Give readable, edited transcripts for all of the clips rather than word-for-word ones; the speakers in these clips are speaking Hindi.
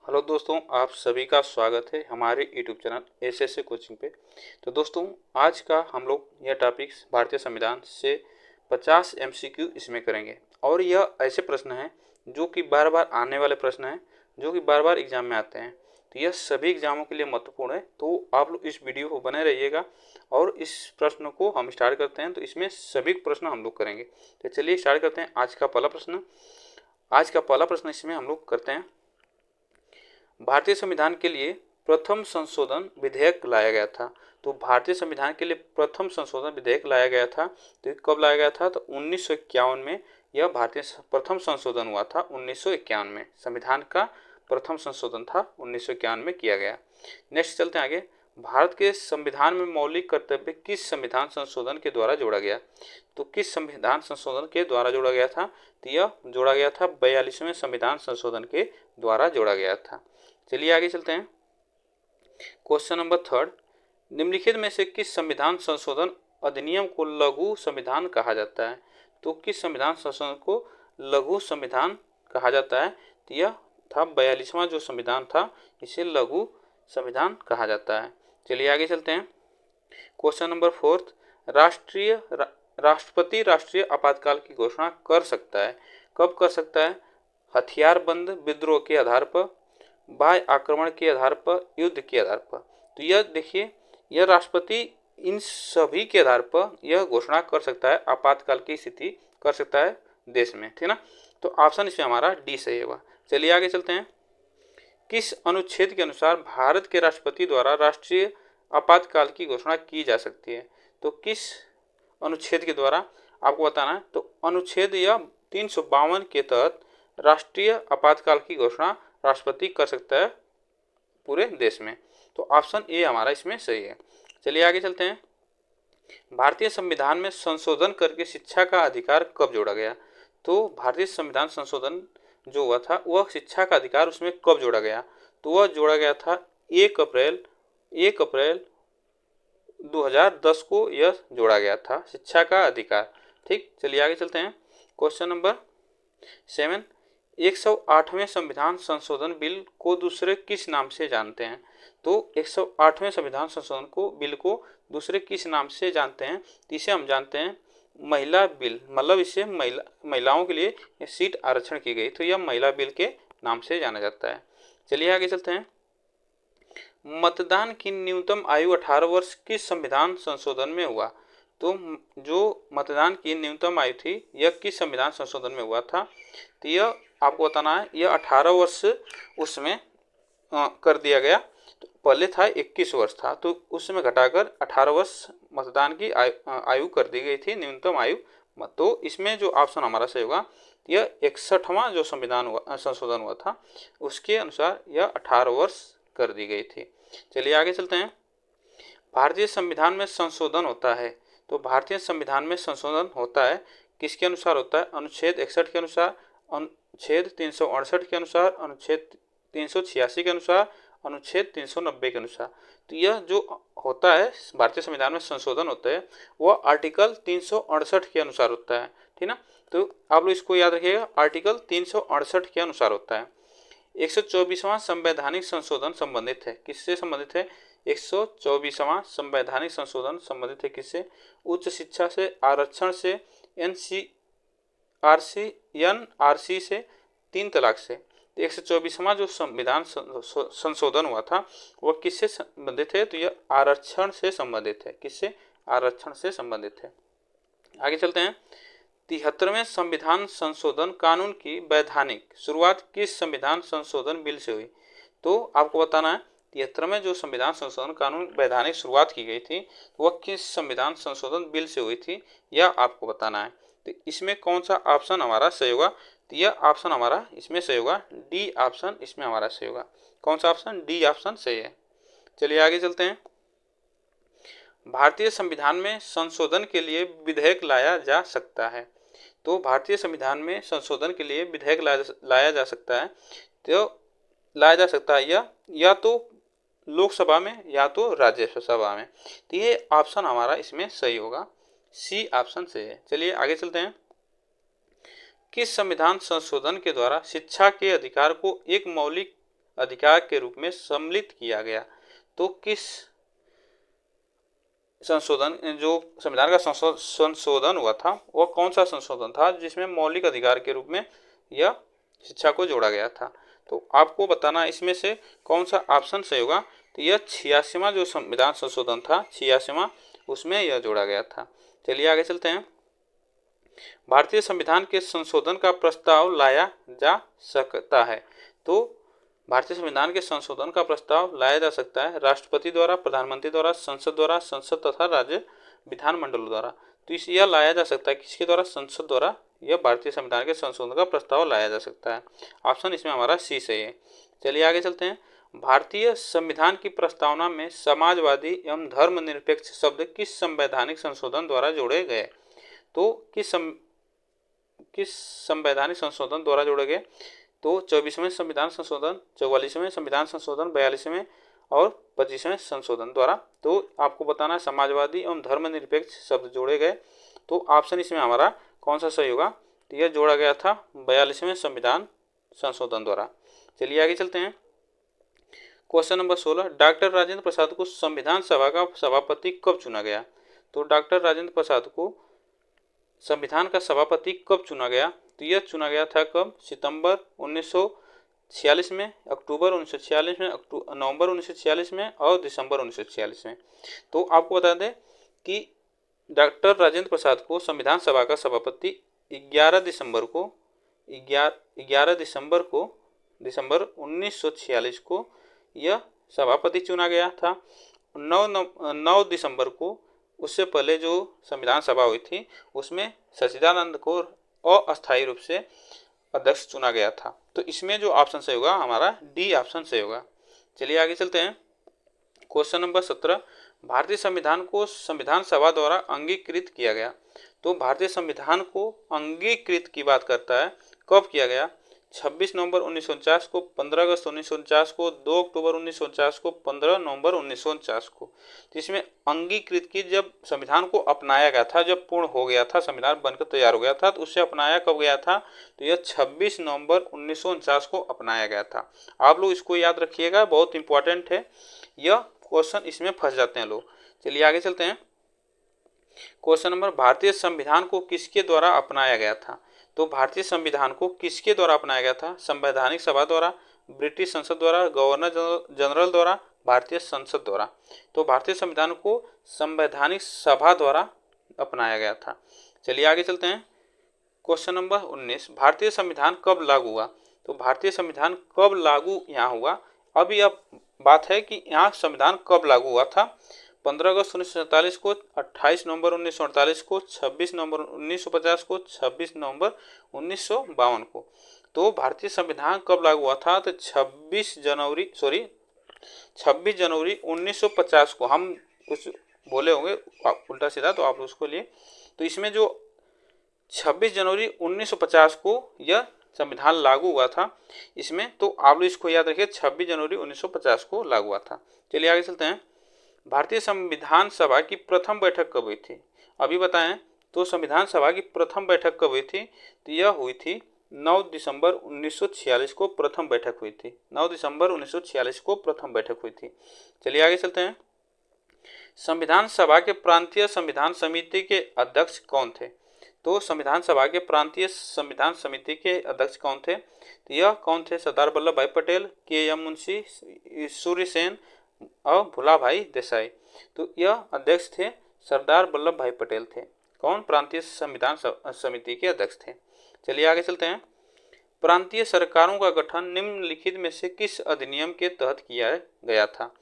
हेलो दोस्तों, आप सभी का स्वागत है हमारे यूट्यूब चैनल एसएससी कोचिंग पे। तो दोस्तों, आज का हम लोग यह टॉपिक भारतीय संविधान से 50 एमसीक्यू इसमें करेंगे। और यह ऐसे प्रश्न हैं जो कि बार बार आने वाले प्रश्न हैं, जो कि बार बार एग्जाम में आते हैं। तो यह सभी एग्जामों के लिए महत्वपूर्ण है, तो आप लोग इस वीडियो को बने रहिएगा। और इस प्रश्न को हम स्टार्ट करते हैं। तो इसमें सभी प्रश्न हम लोग करेंगे। तो चलिए स्टार्ट करते हैं। आज का पहला प्रश्न इसमें हम लोग करते हैं। भारतीय संविधान के लिए प्रथम संशोधन विधेयक लाया गया था। तो भारतीय संविधान के लिए प्रथम संशोधन विधेयक लाया गया था। तो कब लाया गया था? तो 1951 में यह भारतीय प्रथम संशोधन हुआ था। 1951 में संविधान का प्रथम संशोधन था, 1951 में किया गया। नेक्स्ट चलते हैं आगे। भारत के संविधान में मौलिक कर्तव्य किस संविधान संशोधन के द्वारा जोड़ा गया? तो किस संविधान संशोधन के द्वारा जोड़ा गया था? तो यह जोड़ा गया था 42वें संविधान संशोधन के द्वारा जोड़ा गया था। चलिए आगे चलते हैं। क्वेश्चन नंबर 3, निम्नलिखित में से किस संविधान संशोधन अधिनियम को लघु संविधान कहा जाता है? तो किस संविधान संशोधन को लघु संविधान कहा जाता है? तो यह था 42वां जो संविधान था, इसे लघु संविधान कहा जाता है। चलिए आगे चलते हैं। क्वेश्चन नंबर 4, राष्ट्रपति राष्ट्रीय आपातकाल की घोषणा कर सकता है। कब कर सकता है? हथियारबंद विद्रोह के आधार पर, बाह्य आक्रमण के आधार पर, युद्ध के आधार पर। तो यह देखिए, यह राष्ट्रपति इन सभी के आधार पर यह घोषणा कर सकता है, आपातकाल की स्थिति कर सकता है देश में, ठीक ना। तो ऑप्शन इसमें हमारा डी सही होगा। चलिए आगे चलते हैं। किस अनुच्छेद के अनुसार भारत के राष्ट्रपति द्वारा राष्ट्रीय आपातकाल की घोषणा की जा सकती है? तो किस अनुच्छेद के द्वारा आपको बताना है। तो अनुच्छेद यह 352 के तहत राष्ट्रीय आपातकाल की घोषणा राष्ट्रपति कर सकता है पूरे देश में। तो ऑप्शन ए हमारा इसमें सही है। चलिए आगे चलते हैं। भारतीय संविधान में संशोधन करके शिक्षा का अधिकार कब जोड़ा गया? तो भारतीय संविधान संशोधन जो हुआ था वह शिक्षा का अधिकार उसमें कब जोड़ा गया? तो वह जोड़ा गया था 1 अप्रैल 2010 को यह जोड़ा गया था, शिक्षा का अधिकार। ठीक, चलिए आगे चलते हैं। क्वेश्चन नंबर 7, 108वें संविधान संशोधन बिल को दूसरे किस नाम से जानते हैं? तो 108वें संविधान संशोधन को बिल को दूसरे किस नाम से जानते हैं? इसे हम जानते हैं महिला बिल, मतलब इसे महिलाओं के लिए सीट आरक्षण की गई, तो यह महिला बिल के नाम से जाना जाता है। चलिए आगे चलते हैं। मतदान की न्यूनतम आयु 18 वर्ष किस संविधान संशोधन में हुआ? तो जो मतदान की न्यूनतम आयु थी यह किस संविधान संशोधन में हुआ था? तो यह आपको बताना है, यह 18 वर्ष उसमें कर दिया गया। तो पहले था 21 वर्ष था, तो उस समय घटाकर 18 वर्ष मतदान की आयु कर दी गई थी, न्यूनतम आयु। तो इसमें जो ऑप्शन हमारा सही होगा, यह 61वां जो संशोधन हुआ था उसके अनुसार यह 18 वर्ष कर दी गई थी। चलिए आगे चलते हैं। भारतीय संविधान में संशोधन होता है, तो भारतीय संविधान में संशोधन होता है किसके अनुसार होता है? अनुच्छेद 61 के अनुसार, अनुच्छेद 368 के अनुसार, अनुच्छेद 386 के अनुसार, अनुच्छेद 390 के अनुसार। तो यह जो होता है भारतीय संविधान में संशोधन होता है वह आर्टिकल 368 के अनुसार होता है, ठीक ना। तो आप लोग इसको याद रखिएगा, आर्टिकल 368 के अनुसार होता है। 124वां संवैधानिक संशोधन संबंधित है, किससे संबंधित है? 124वां संवैधानिक संशोधन संबंधित है किससे? उच्च शिक्षा से, आरक्षण से, एनआरसी से, 3 तलाक से। 124वां जो संविधान संशोधन हुआ था वह किससे संबंधित है? तो यह आरक्षण से संबंधित है। किससे? आरक्षण से संबंधित है। आगे चलते हैं। 73वें संविधान संशोधन कानून की वैधानिक शुरुआत किस संविधान संशोधन बिल से हुई? तो आपको बताना है 73वें जो संविधान संशोधन कानून वैधानिक शुरुआत की गई थी वह किस संविधान संशोधन बिल से हुई थी, यह आपको बताना है। तो इसमें कौन सा ऑप्शन हमारा सही होगा? तो यह ऑप्शन हमारा इसमें सही होगा, डी ऑप्शन इसमें हमारा सही होगा। कौन सा ऑप्शन? डी ऑप्शन सही है। चलिए आगे चलते हैं। भारतीय संविधान में संशोधन के लिए विधेयक लाया जा सकता है। तो भारतीय संविधान में संशोधन के लिए विधेयक लाया जा सकता है। तो लाया जा सकता है या तो लोकसभा में या तो राज्यसभा में। तो ये ऑप्शन हमारा इसमें सही होगा, सी ऑप्शन सही है। चलिए आगे चलते हैं। किस संविधान संशोधन के द्वारा शिक्षा के अधिकार को एक मौलिक अधिकार के रूप में सम्मिलित किया गया। तो किस संशोधन, जो संविधान का संशोधन हुआ था, वह कौन सा संशोधन था जिसमें मौलिक अधिकार के रूप में यह शिक्षा को जोड़ा गया था? तो आपको बताना इसमें से कौन सा ऑप्शन सही होगा। तो यह 86वां जो संविधान संशोधन था, 86वां, उसमें यह जोड़ा गया था। चलिए आगे चलते हैं। भारतीय संविधान के संशोधन का प्रस्ताव लाया जा सकता है। तो भारतीय संविधान के संशोधन का प्रस्ताव लाया जा सकता है राष्ट्रपति द्वारा, प्रधानमंत्री द्वारा, संसद द्वारा, संसद तथा राज्य विधानमंडलों द्वारा। तो इस यह लाया जा सकता है किसके द्वारा? संसद द्वारा यह भारतीय संविधान के संशोधन का प्रस्ताव लाया जा सकता है। ऑप्शन इसमें हमारा सी सही है। चलिए आगे चलते हैं। भारतीय संविधान की प्रस्तावना में समाजवादी एवं धर्मनिरपेक्ष शब्द किस संवैधानिक संशोधन द्वारा जोड़े गए? तो किस संवैधानिक संशोधन द्वारा जोड़े गए? तो 24वें संविधान संशोधन, 44वें संविधान संशोधन, 42वें और 25वें संशोधन द्वारा। तो आपको बताना है समाजवादी एवं धर्मनिरपेक्ष शब्द जोड़े गए। तो ऑप्शन इसमें हमारा कौन सा सही होगा? तो यह जोड़ा गया था 42वें संविधान संशोधन द्वारा। चलिए आगे चलते हैं। Question number 16, doctor Rajendra Prasad को संविधान सभा का सभापति कब चुना गया? तो डॉक्टर राजेंद्र प्रसाद को संविधान का सभापति कब चुना गया? तो यह चुना गया था कब? सितंबर 1946 में, अक्टूबर 1946 में, नवंबर 1946 में और दिसंबर 1946 में। तो आपको बता दें कि डॉक्टर राजेंद्र प्रसाद को संविधान सभा का सभापति 11 दिसंबर 1946 को यह सभापति चुना गया था। 9 दिसंबर को, उससे पहले जो संविधान सभा हुई थी उसमें सच्चिदानंद को अस्थायी रूप से अध्यक्ष चुना गया था। तो इसमें जो ऑप्शन सही होगा हमारा डी ऑप्शन सही होगा। चलिए आगे चलते हैं। क्वेश्चन नंबर 17, भारतीय संविधान को संविधान सभा द्वारा अंगीकृत किया गया। तो भारतीय संविधान को अंगीकृत की बात करता है, कब किया गया? 26 नवंबर 1949 को, 15 अगस्त 1949 को, 2 अक्टूबर 1949 को, 15 नवंबर 1949 को। तो इसमें अंगीकृत की, जब संविधान को अपनाया गया था, जब पूर्ण हो गया था, संविधान बनकर तैयार हो गया था, तो उससे अपनाया कब गया था? तो यह 26 नवंबर 1949 को अपनाया गया था। आप लोग इसको याद रखिएगा, बहुत इंपॉर्टेंट है यह क्वेश्चन, इसमें फंस जाते हैं लोग। चलिए आगे चलते हैं। क्वेश्चन नंबर, भारतीय संविधान को किसके द्वारा अपनाया गया था? तो भारतीय संविधान को किसके द्वारा अपनाया गया था? संवैधानिक सभा द्वारा, ब्रिटिश संसद द्वारा, गवर्नर जनरल द्वारा, भारतीय संसद द्वारा। तो भारतीय संविधान को संवैधानिक सभा द्वारा अपनाया गया था। चलिए आगे चलते हैं। क्वेश्चन नंबर 19, भारतीय संविधान कब लागू हुआ? तो भारतीय संविधान कब लागू यहाँ हुआ? अभी अब बात है कि यहाँ संविधान कब लागू हुआ था। 15 अगस्त 1947 को, 28 नवंबर 1948 को, 26 नवंबर 1950 को, 26 नवंबर 1952 को। तो भारतीय संविधान कब लागू हुआ था? तो 26 जनवरी 1950 को। हम कुछ बोले होंगे उल्टा सीधा, तो आप उसको लिए। तो इसमें जो 26 जनवरी 1950 को यह संविधान लागू हुआ था इसमें, तो आप लोग इसको याद रखिए, 26 जनवरी 1950 को लागू हुआ था। चलिए आगे चलते हैं। भारतीय संविधान सभा की प्रथम बैठक कब हुई थी? अभी बताएं। तो संविधान सभा की प्रथम बैठक कब हुई थी? तो यह हुई थी 9 दिसंबर 1946 को प्रथम बैठक हुई थी। 9 दिसंबर 1946 को प्रथम बैठक हुई थी। चलिए आगे चलते हैं। संविधान सभा के प्रांतीय संविधान समिति के अध्यक्ष कौन थे? तो संविधान सभा के प्रांतीय संविधान समिति के अध्यक्ष कौन थे? तो यह कौन थे? सरदार वल्लभ भाई पटेल, के.एम. मुंशी, सूर्य सेन और भुला भाई देसाई। तो यह अध्यक्ष थे सरदार वल्लभ भाई पटेल थे। कौन? प्रांतीय संविधान समिति के अध्यक्ष थे। चलिए आगे चलते हैं। प्रांतीय सरकारों का गठन निम्नलिखित में से किस अधिनियम के तहत किया गया था?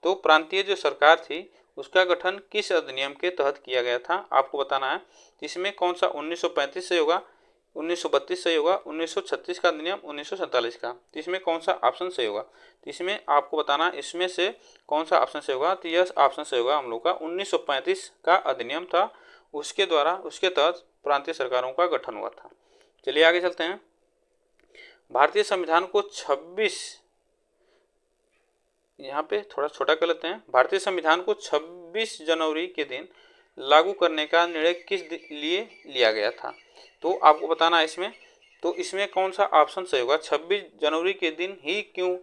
तो प्रांतीय जो सरकार थी उसका गठन किस अधिनियम के तहत किया गया था, आपको बताना है। इसमें कौन सा 1935 से होगा, 1932 सही होगा, 1936 का अधिनियम, 1947 का। तो इसमें कौन सा ऑप्शन सही होगा? तो इसमें आपको बताना इसमें से कौन सा ऑप्शन सही होगा। तो यह ऑप्शन सही होगा हम लोग का 1935 का अधिनियम था, उसके द्वारा उसके तहत प्रांतीय सरकारों का गठन हुआ था। चलिए आगे चलते हैं। भारतीय संविधान को 26, यहाँ पे थोड़ा छोटा कर लेते हैं। भारतीय संविधान को 26 जनवरी के दिन लागू करने का निर्णय किस लिए लिया गया था? तो आपको बताना है इसमें। तो इसमें कौन सा ऑप्शन सही होगा? 26 जनवरी के दिन ही क्यों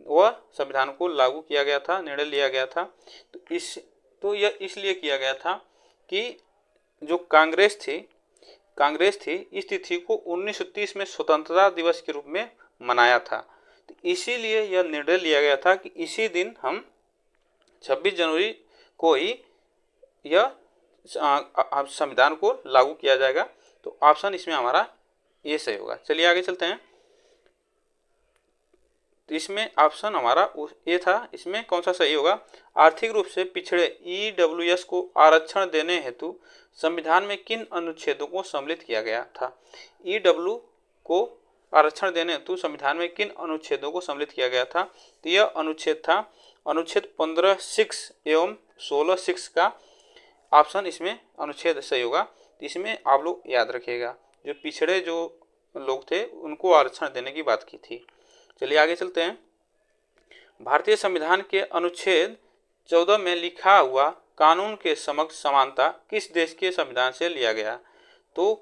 वह संविधान को लागू किया गया था, निर्णय लिया गया था। तो यह इसलिए किया गया था कि जो कांग्रेस थी इस तिथि को 1930 में स्वतंत्रता दिवस के रूप में मनाया था। तो इसीलिए यह निर्णय लिया गया था कि इसी दिन हम 26 जनवरी को ही यह संविधान को लागू किया जाएगा। तो ऑप्शन इसमें हमारा ये सही होगा। चलिए आगे चलते हैं। तो इसमें ऑप्शन हमारा ये था, इसमें कौन सा सही होगा? आर्थिक रूप से पिछड़े ईडब्ल्यूएस को आरक्षण देने हेतु संविधान में किन अनुच्छेदों को सम्मिलित किया गया था? ईडब्ल्यू को आरक्षण देने हेतु संविधान में किन अनुच्छेदों को सम्मिलित किया गया था? तो यह अनुच्छेद था अनुच्छेद 15(6) एवं 16(6) का ऑप्शन इसमें अनुच्छेद सही होगा। तो इसमें आप लोग याद रखिएगा, जो पिछड़े जो लोग थे उनको आरक्षण देने की बात की थी। चलिए आगे चलते हैं। भारतीय संविधान के अनुच्छेद 14 में लिखा हुआ कानून के समक्ष समानता किस देश के संविधान से लिया गया? तो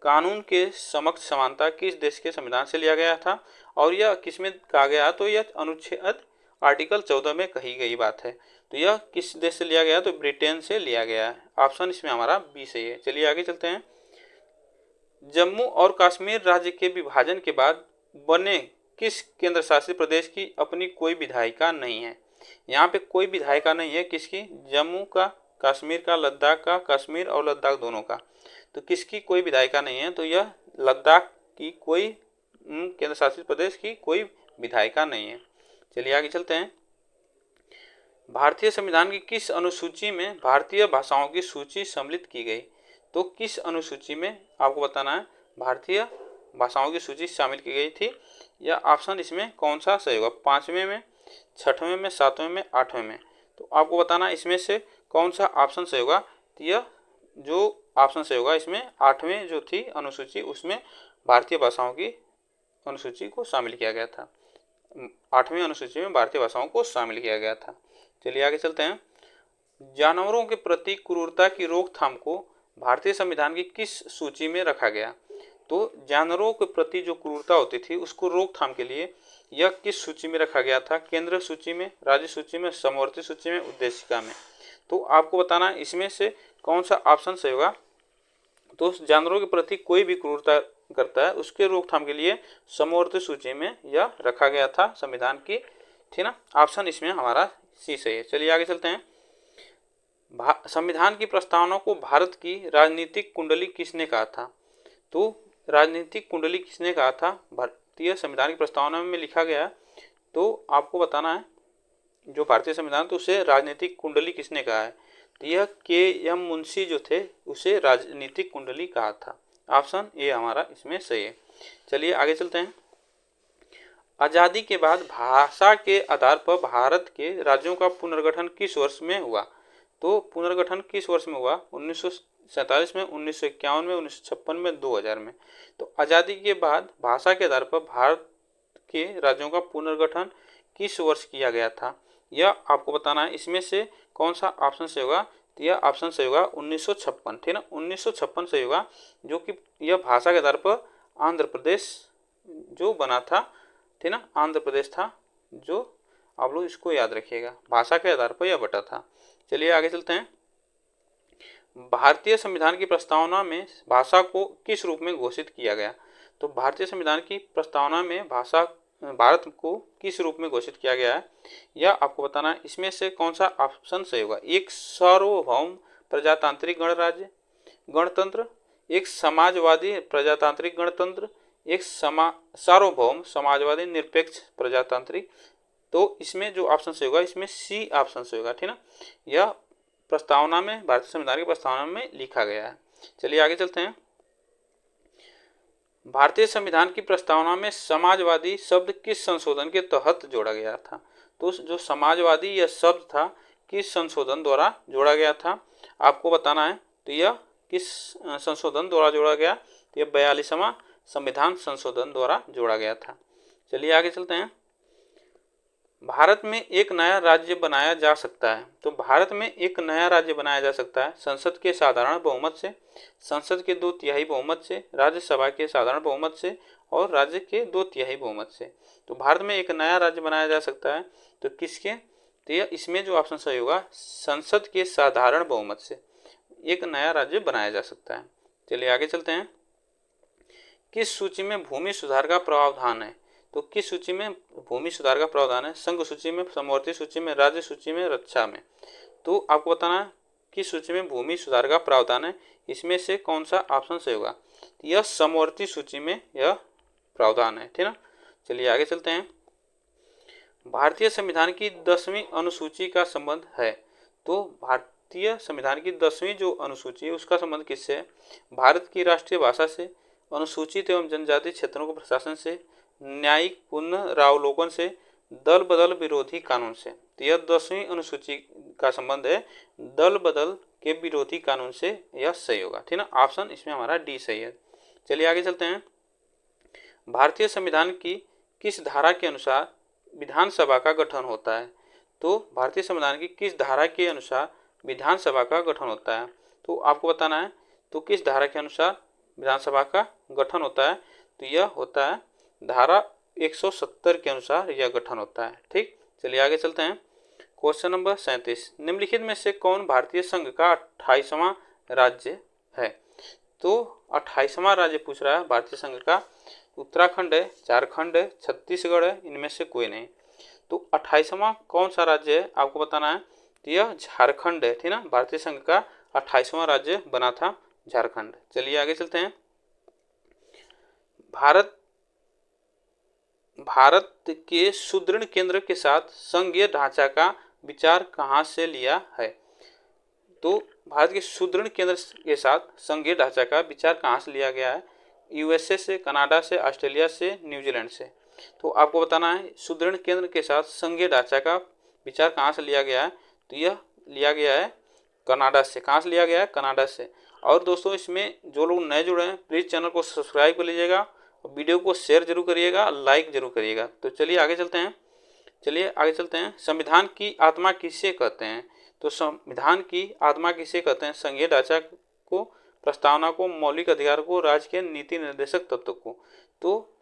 कानून के समक्ष समानता किस देश के संविधान से लिया गया था और यह किसमें कहा गया? तो यह अनुच्छेद आर्टिकल 14 में कही गई बात है। तो यह किस देश से लिया गया? तो ब्रिटेन से लिया गया है। ऑप्शन इसमें हमारा बी सही है। चलिए आगे चलते हैं। जम्मू और कश्मीर राज्य के विभाजन के बाद बने किस केंद्र शासित प्रदेश की अपनी कोई विधायिका नहीं है? यहाँ पे कोई विधायिका नहीं है किसकी? जम्मू का, कश्मीर का, लद्दाख का, कश्मीर और लद्दाख दोनों का। तो किसकी कोई विधायिका नहीं है? तो यह लद्दाख की कोई केंद्र शासित प्रदेश की कोई विधायिका नहीं है। चलिए आगे चलते हैं। भारतीय संविधान की किस अनुसूची में भारतीय भाषाओं की सूची सम्मिलित की गई? तो किस अनुसूची में आपको बताना है भारतीय भाषाओं की सूची शामिल की गई थी? या ऑप्शन इसमें कौन सा सही होगा? 5वें में, 6वें में, 7वें में, 8वें में? तो आपको बताना इसमें से कौन सा ऑप्शन सही होगा। तो यह जो ऑप्शन सही होगा इसमें 8वें जो थी अनुसूची उसमें भारतीय भाषाओं की अनुसूची को शामिल किया गया था। 8वें अनुसूची में भारतीय भाषाओं को शामिल किया गया था। चलिए आगे चलते हैं। जानवरों के प्रति क्रूरता की रोकथाम को भारतीय संविधान की किस सूची में रखा गया? तो जानवरों के प्रति जो क्रूरता होती थी उसको रोकथाम के लिए यह किस सूची में रखा गया था? केंद्रीय सूची में, राज्य सूची में, समवर्ती सूची में, उद्देशिका में? तो आपको बताना इसमें से कौन सा ऑप्शन सही होगा। तो जानवरों के प्रति कोई भी क्रूरता करता है उसके रोकथाम के लिए समवर्ती सूची में यह रखा गया था संविधान की, थी ना। ऑप्शन इसमें हमारा सी सही है। चलिए आगे चलते हैं। संविधान की प्रस्तावना को भारत की राजनीतिक कुंडली किसने कहा था? तो राजनीतिक कुंडली किसने कहा था? भारतीय संविधान की प्रस्तावना में लिखा गया। तो आपको बताना है जो भारतीय संविधान तो उसे राजनीतिक कुंडली किसने कहा है? तो यह के.एम. मुंशी जो थे उसे राजनीतिक कुंडली कहा था। ऑप्शन ए हमारा इसमें सही है। चलिए आगे चलते हैं। आज़ादी के बाद भाषा के आधार पर भारत के राज्यों का पुनर्गठन किस वर्ष में हुआ? तो पुनर्गठन किस वर्ष में हुआ? 1947 में, 1951 में, 1956 में, 2000 में। तो आज़ादी के बाद भाषा के आधार पर भारत के राज्यों का पुनर्गठन किस वर्ष किया गया था? यह आपको बताना है इसमें से कौन सा ऑप्शन सही होगा। तो यह ऑप्शन सही होगा 1956, ठीक ना। 1956 सही होगा, जो कि यह भाषा के आधार पर आंध्र प्रदेश जो बना था, ठीक ना, आंध्र प्रदेश था, जो आप लोग इसको याद रखिएगा, भाषा के आधार पर यह बटा था। चलिए आगे चलते हैं। भारतीय संविधान की प्रस्तावना में भाषा को किस रूप में घोषित किया गया? तो भारतीय संविधान की प्रस्तावना में भाषा भारत को किस रूप में घोषित किया गया है, यह आपको बताना है इसमें से कौन सा ऑप्शन सही होगा। एक सार्वभौम प्रजातांत्रिक गणराज्य गणतंत्र, एक समाजवादी प्रजातांत्रिक गणतंत्र, एक सार्वभौम समाजवादी निरपेक्ष प्रजातांत्रिक। तो इसमें जो ऑप्शन सही होगा इसमें सी ऑप्शन सही होगा, ठीक ना। यह प्रस्तावना में, भारतीय संविधान की प्रस्तावना में लिखा गया है। चलिए आगे चलते हैं। भारतीय संविधान की प्रस्तावना में समाजवादी शब्द किस संशोधन के तहत जोड़ा गया था? तो जो समाजवादी यह शब्द था किस संशोधन द्वारा जोड़ा गया था, आपको बताना है। तो यह किस संशोधन द्वारा जोड़ा गया? तो यह 42वां संविधान संशोधन द्वारा जोड़ा गया था। चलिए आगे चलते हैं। भारत में एक नया राज्य बनाया जा सकता है। तो भारत में एक नया राज्य बनाया जा सकता है संसद के साधारण बहुमत से, संसद के 2/3 बहुमत से, राज्यसभा के साधारण बहुमत से और राज्य के 2/3 बहुमत से। तो भारत में एक नया राज्य बनाया जा सकता है, तो किसके? तो यह इसमें जो ऑप्शन सही होगा, संसद के साधारण बहुमत से एक नया राज्य बनाया जा सकता है। चलिए आगे चलते हैं। किस सूची में भूमि सुधार का प्रावधान है? तो किस सूची में भूमि सुधार का प्रावधान है? संघ सूची में, समवर्ती सूची में, राज्य सूची में, रक्षा में। तो आपको बताना है किस सूची में भूमि सुधार का प्रावधान है, इसमें से कौन सा ऑप्शन सही होगा? यह समवर्ती सूची में यह प्रावधान है, ठीक ना। चलिए आगे चलते हैं। भारतीय संविधान की 10वीं अनुसूची का संबंध है। तो भारतीय संविधान की 10वीं जो अनुसूची है उसका संबंध किससे है? भारत की राष्ट्रीय भाषा से, अनुसूचित एवं जनजाति क्षेत्रों के प्रशासन से, न्यायिक पुनरावलोकन से, दल बदल विरोधी कानून से। तो यह 10वीं अनुसूची का संबंध है दल बदल के विरोधी कानून से, यह सही होगा, ठीक ना। ऑप्शन इसमें हमारा डी सही है। चलिए आगे चलते हैं। भारतीय संविधान की किस धारा के अनुसार विधानसभा का गठन होता है? तो भारतीय संविधान की किस धारा के अनुसार विधानसभा का गठन होता है? तो आपको बताना है तो किस धारा के अनुसार विधानसभा का गठन होता है? तो यह होता है धारा 170 के अनुसार यह गठन होता है, ठीक। चलिए आगे चलते हैं। क्वेश्चन नंबर 37, निम्नलिखित में से कौन भारतीय संघ का 28वां राज्य है? तो 28वां राज्य पूछ रहा है भारतीय संघ का। उत्तराखंड है, झारखंड है, छत्तीसगढ़ है, इनमें से कोई नहीं। तो 28वां कौन सा राज्य है आपको बताना है? तो यह झारखंड है, ठीक ना। भारतीय संघ का 28वां राज्य बना था झारखंड। चलिए आगे चलते हैं। भारत के सुदृढ़ केंद्र के साथ संघीय ढांचा का विचार कहाँ से लिया है? तो भारत के सुदृढ़ केंद्र के साथ संघीय ढांचा का विचार कहाँ से लिया गया है? यूएसए से, कनाडा से, ऑस्ट्रेलिया से, न्यूजीलैंड से। तो आपको बताना है सुदृढ़ केंद्र के साथ संघीय ढांचा का विचार कहाँ से लिया गया है? तो यह लिया गया है कनाडा से। कहाँ से लिया गया है? कनाडा से। और दोस्तों इसमें जो लोग नए जुड़े हैं प्लीज़ चैनल को सब्सक्राइब कर लीजिएगा, वीडियो को शेयर जरूर करिएगा, लाइक जरूर करिएगा। तो चलिए आगे चलते हैं। संविधान की आत्मा किसे कहते हैं? तो संविधान की आत्मा किसे कहते हैं? संघीय ढांचा को, प्रस्तावना को, मौलिक अधिकार को, राज्य के नीति निर्देशक तत्व को। तो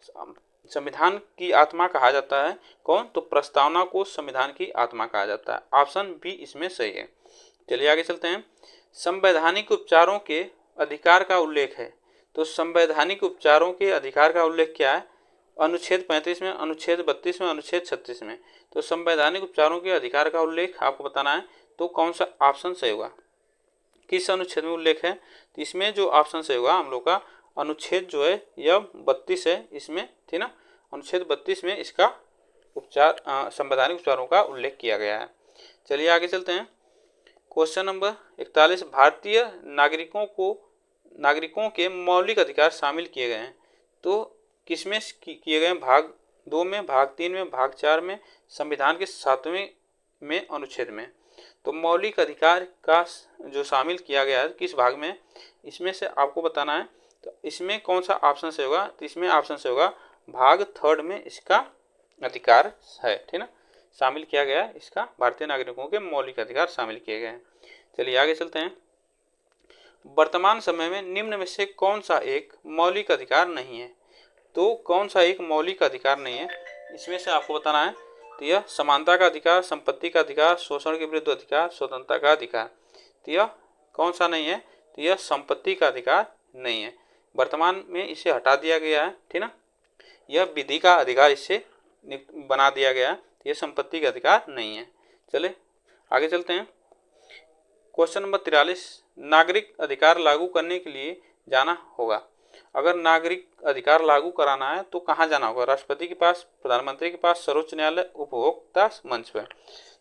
संविधान की आत्मा कहा जाता है कौन? तो प्रस्तावना को संविधान की आत्मा कहा जाता है। ऑप्शन बी इसमें सही है। चलिए आगे चलते हैं। संवैधानिक उपचारों के अधिकार का उल्लेख है। तो संवैधानिक उपचारों के अधिकार का उल्लेख क्या है? अनुच्छेद 35 में, अनुच्छेद 32 में, अनुच्छेद 36 में। तो संवैधानिक उपचारों के अधिकार का उल्लेख आपको बताना है, तो कौन सा ऑप्शन सही होगा? किस अनुच्छेद में उल्लेख है? तो इसमें जो ऑप्शन सही होगा हम लोग का अनुच्छेद जो है यह 32 है इसमें, ठीक ना। अनुच्छेद 32 में इसका उपचार संवैधानिक उपचारों का उल्लेख किया गया है। चलिए आगे चलते हैं। क्वेश्चन नंबर 41, भारतीय नागरिकों के मौलिक अधिकार शामिल किए गए हैं। तो किसमें किए गए हैं? भाग 2 में, भाग 3 में, भाग 4 में, संविधान के 7वें में अनुच्छेद में। तो मौलिक अधिकार का जो शामिल किया गया है किस भाग में, इसमें से आपको बताना है। तो इसमें कौन सा ऑप्शन से होगा? तो इसमें ऑप्शन से होगा भाग 3 में इसका अधिकार है, ठीक ना। शामिल किया गया है इसका, भारतीय नागरिकों के मौलिक अधिकार शामिल किए गए हैं। चलिए आगे चलते हैं। वर्तमान समय में निम्न में से कौन सा एक मौलिक अधिकार नहीं है? तो कौन सा एक मौलिक अधिकार नहीं है इसमें से आपको बताना है। तो यह समानता का अधिकार, संपत्ति का अधिकार, शोषण के विरुद्ध अधिकार, स्वतंत्रता का अधिकार। तो यह कौन सा नहीं है? तो यह संपत्ति का अधिकार नहीं है। वर्तमान में इसे हटा दिया गया है, ठीक ना। यह विधि का अधिकार इससे बना दिया गया है, यह संपत्ति का अधिकार नहीं है। चले आगे चलते हैं। क्वेश्चन नंबर 43, नागरिक अधिकार लागू करने के लिए जाना होगा। अगर नागरिक अधिकार लागू कराना है तो कहाँ जाना होगा? राष्ट्रपति के पास, प्रधानमंत्री के पास, सर्वोच्च न्यायालय, उपभोक्ता मंच पर।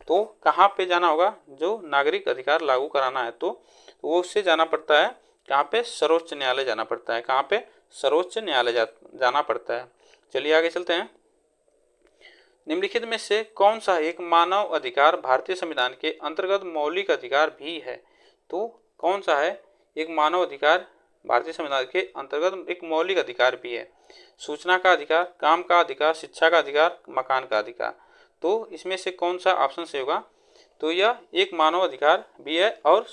तो कहाँ पे जाना होगा? जो नागरिक अधिकार लागू कराना है तो वो उससे जाना पड़ता है कहाँ पे? सर्वोच्च न्यायालय जाना पड़ता है। कहाँ पे? सर्वोच्च न्यायालय जाना पड़ता है। चलिए आगे चलते हैं। निम्नलिखित में से कौन सा एक मानव अधिकार भारतीय संविधान के अंतर्गत मौलिक अधिकार भी है? तो कौन सा है एक मानव अधिकार भारतीय संविधान के अंतर्गत एक मौलिक अधिकार भी है? सूचना का अधिकार, काम का अधिकार, शिक्षा का अधिकार, मकान का अधिकार। तो इसमें से कौन सा ऑप्शन से होगा? तो यह एक मानव अधिकार भी है और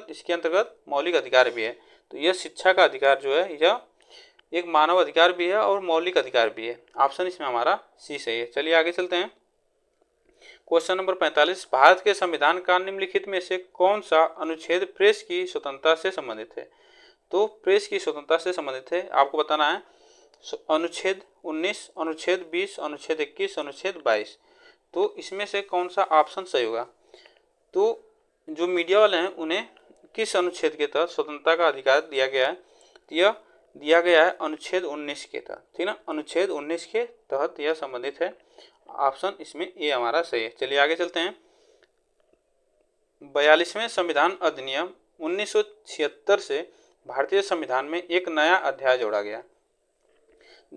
इसके अंतर्गत मौलिक अधिकार भी है। तो यह शिक्षा का अधिकार जो है यह एक मानव अधिकार भी है और मौलिक अधिकार भी है। ऑप्शन इसमें हमारा सी सही है। चलिए आगे चलते हैं। क्वेश्चन नंबर 45, भारत के संविधान का निम्नलिखित में से कौन सा अनुच्छेद प्रेस की स्वतंत्रता से संबंधित है? तो प्रेस की स्वतंत्रता से संबंधित है, आपको बताना है अनुच्छेद 19, अनुच्छेद 20, अनुच्छेद 21, अनुच्छेद 22। तो इसमें से कौन सा ऑप्शन सही होगा? तो जो मीडिया वाले हैं उन्हें किस अनुच्छेद के तहत स्वतंत्रता का अधिकार दिया गया है? यह दिया गया है अनुच्छेद 19 के तहत, ठीक ना, अनुच्छेद 19 के तहत यह संबंधित है। ऑप्शन इसमें ए हमारा सही है। चलिए आगे चलते हैं। 42वें संविधान अधिनियम 1976 से भारतीय संविधान में एक नया अध्याय जोड़ा गया।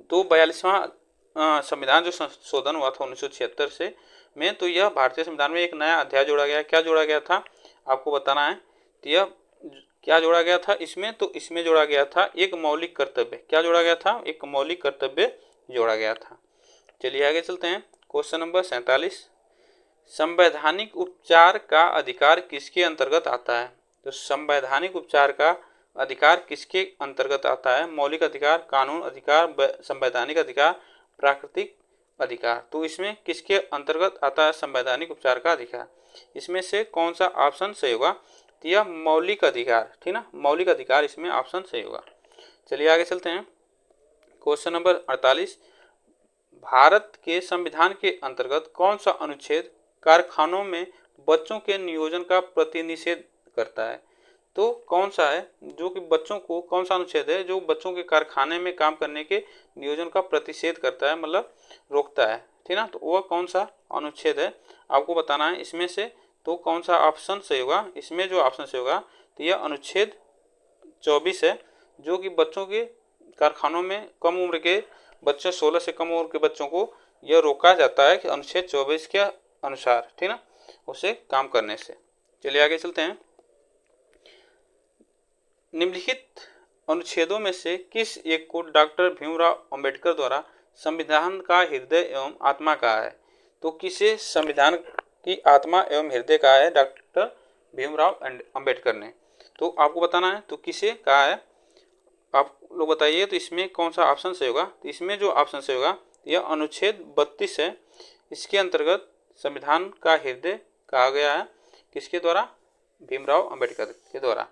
तो 42वां संविधान जो संशोधन हुआ था 1976 से में, तो यह भारतीय संविधान में एक नया अध्याय जोड़ा गया। क्या जोड़ा गया था आपको बताना है। तो यह क्या जोड़ा गया था इसमें? तो इसमें जोड़ा गया था एक मौलिक कर्तव्य। क्या जोड़ा गया था? एक मौलिक कर्तव्य जोड़ा गया था। चलिए आगे चलते हैं। क्वेश्चन नंबर 47, संवैधानिक उपचार का अधिकार किसके अंतर्गत आता है? तो संवैधानिक उपचार का अधिकार किसके अंतर्गत आता है? मौलिक अधिकार, कानून अधिकार, संवैधानिक अधिकार, प्राकृतिक अधिकार। तो इसमें किसके अंतर्गत आता है संवैधानिक उपचार का अधिकार? इसमें से कौन सा ऑप्शन सही होगा? तो यह मौलिक अधिकार, ठीक ना, मौलिक अधिकार इसमें ऑप्शन सही होगा। चलिए आगे चलते हैं। क्वेश्चन नंबर 48, भारत के संविधान के अंतर्गत कौन सा अनुच्छेद कारखानों में बच्चों के नियोजन का प्रतिनिषेध करता है? तो कौन सा है जो कि बच्चों को, कौन सा अनुच्छेद है जो बच्चों के कारखाने में काम करने के नियोजन का प्रतिषेध करता है, मतलब रोकता है, ठीक ना? तो वह कौन सा अनुच्छेद है आपको बताना है इसमें से। तो कौन सा ऑप्शन सही होगा? इसमें जो ऑप्शन सही होगा तो यह अनुच्छेद 24 है, जो कि बच्चों के कारखानों में कम उम्र के बच्चों, 16 से कम उम्र के बच्चों को यह रोका जाता है कि अनुच्छेद 24 के अनुसार, ठीक ना, उसे काम करने से। चलिए आगे चलते हैं। निम्नलिखित अनुच्छेदों में से किस एक को डॉक्टर भीमराव अंबेडकर द्वारा संविधान का हृदय एवं आत्मा कहा है? तो किसे संविधान की आत्मा एवं हृदय कहा है डॉक्टर भीमराव अंबेडकर ने? तो आपको बताना है तो किसे कहा है, आप लोग बताइए। तो इसमें कौन सा ऑप्शन सही होगा? तो इसमें जो ऑप्शन सही होगा यह अनुच्छेद 32 है। इसके अंतर्गत संविधान का हृदय कहा गया है किसके द्वारा? भीमराव अंबेडकर के द्वारा।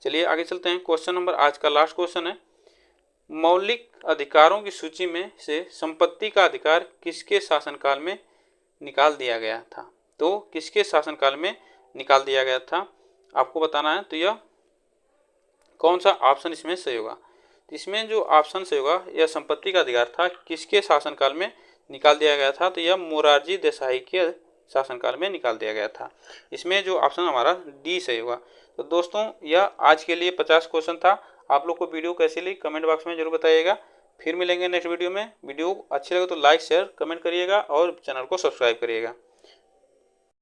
चलिए आगे चलते हैं। क्वेश्चन नंबर, आज का लास्ट क्वेश्चन है, मौलिक अधिकारों की सूची में से संपत्ति का अधिकार किसके शासनकाल में निकाल दिया गया था? तो किसके शासनकाल में निकाल दिया गया था आपको बताना है। तो यह कौन सा ऑप्शन इसमें सही होगा? तो इसमें जो ऑप्शन सही होगा, यह संपत्ति का अधिकार था किसके शासनकाल में निकाल दिया गया था? तो यह मोरारजी देसाई के शासनकाल में निकाल दिया गया था। इसमें जो ऑप्शन हमारा डी सही होगा। तो दोस्तों यह आज के लिए 50 क्वेश्चन था। आप लोग को वीडियो कैसी लगी कमेंट बॉक्स में जरूर बताइएगा। फिर मिलेंगे नेक्स्ट वीडियो में। वीडियो अच्छी लगे तो लाइक शेयर कमेंट करिएगा और चैनल को सब्सक्राइब करिएगा।